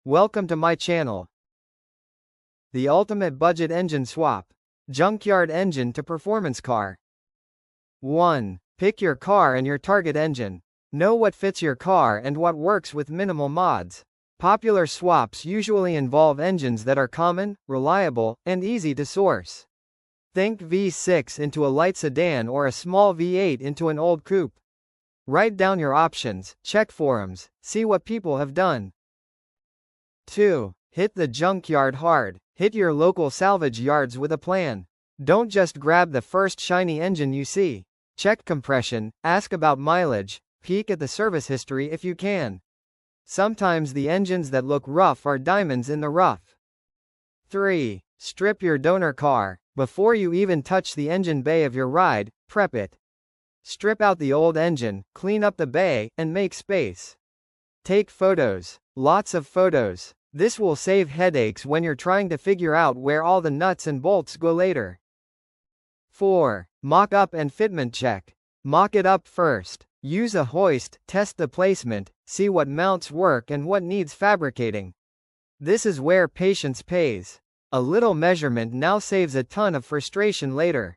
Welcome to my channel. The ultimate budget engine swap. Junkyard engine to performance car. 1. Pick your car and your target engine. Know what fits your car and what works with minimal mods. Popular swaps usually involve engines that are common, reliable, and easy to source. Think V6 into a light sedan or a small V8 into an old coupe. Write down your options, check forums, see what people have done. 2. Hit the junkyard hard. Hit your local salvage yards with a plan. Don't just grab the first shiny engine you see. Check compression, ask about mileage, peek at the service history if you can. Sometimes the engines that look rough are diamonds in the rough. 3. Strip your donor car. Before you even touch the engine bay of your ride, prep it. Strip out the old engine, clean up the bay, and make space. Take photos. Lots of photos. This will save headaches when you're trying to figure out where all the nuts and bolts go later. 4. Mock up and fitment check. Mock it up first. Use a hoist, test the placement, see what mounts work and what needs fabricating. This is where patience pays. A little measurement now saves a ton of frustration later.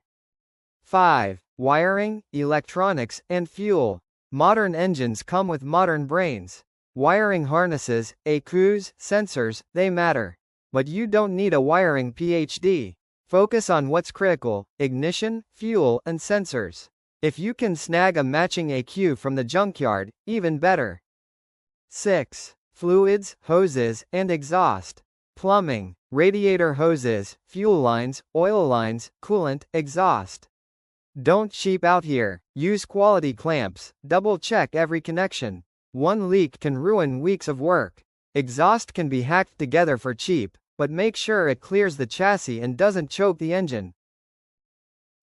5. Wiring, electronics, and fuel. Modern engines come with modern brains. Wiring harnesses, ECUs, sensors, they matter. But you don't need a wiring PhD. Focus on what's critical: ignition, fuel, and sensors. If you can snag a matching ECU from the junkyard, even better. 6. Fluids, hoses, and exhaust. Plumbing, radiator hoses, fuel lines, oil lines, coolant, exhaust. Don't cheap out here. Use quality clamps, double check every connection. One leak can ruin weeks of work. Exhaust can be hacked together for cheap, but make sure it clears the chassis and doesn't choke the engine.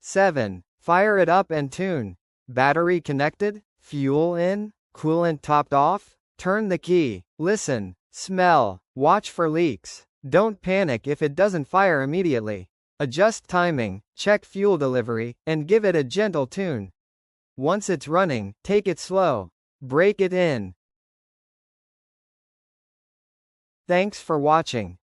7. Fire it up and tune. Battery connected? Fuel in? Coolant topped off? Turn the key. Listen. Smell. Watch for leaks. Don't panic if it doesn't fire immediately. Adjust timing, check fuel delivery, and give it a gentle tune. Once it's running, take it slow. Break it in. Thanks for watching.